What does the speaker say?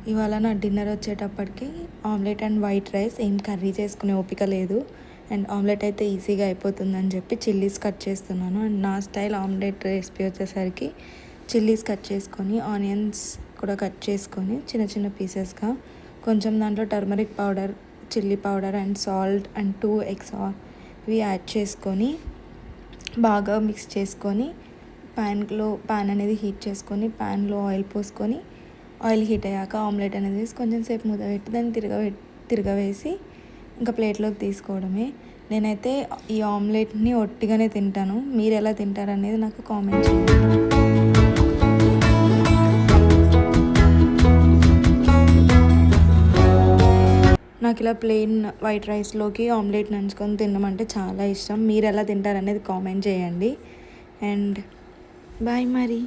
ఇవాళ నా డిన్నర్ వచ్చేటప్పటికి ఆమ్లెట్ అండ్ వైట్ రైస్. ఏం కర్రీ చేసుకునే ఓపిక లేదు. అండ్ ఆమ్లెట్ అయితే ఈజీగా అయిపోతుందని చెప్పి చిల్లీస్ కట్ చేస్తున్నాను. అండ్ నా స్టైల్ ఆమ్లెట్ రెసిపీ వచ్చేసరికి చిల్లీస్ కట్ చేసుకొని, ఆనియన్స్ కూడా కట్ చేసుకొని చిన్న చిన్న పీసెస్గా, కొంచెం దాంట్లో turmeric powder, chilli powder and salt and 2 eggs ఇవి యాడ్ చేసుకొని బాగా మిక్స్ చేసుకొని ప్యాన్ అనేది హీట్ చేసుకొని ప్యాన్లో ఆయిల్ పోసుకొని, ఆయిల్ హీట్ అయ్యాక ఆమ్లెట్ అనేది వేసి కొంచెం సేపు మూత పెట్టి దాన్ని తిరగవేసి ఇంకా ప్లేట్లోకి తీసుకోవడమే. నేనైతే ఈ ఆమ్లెట్ని ఒట్టిగానే తింటాను. మీరు ఎలా తింటారు అనేది నాకు కామెంట్ చేయండి. నాకు ఇలా ప్లెయిన్ వైట్ రైస్లోకి ఆమ్లెట్ నంచుకొని తినడం అంటే చాలా ఇష్టం. మీరు ఎలా తింటారు అనేది కామెంట్ చేయండి. అండ్ బాయ్ మరి.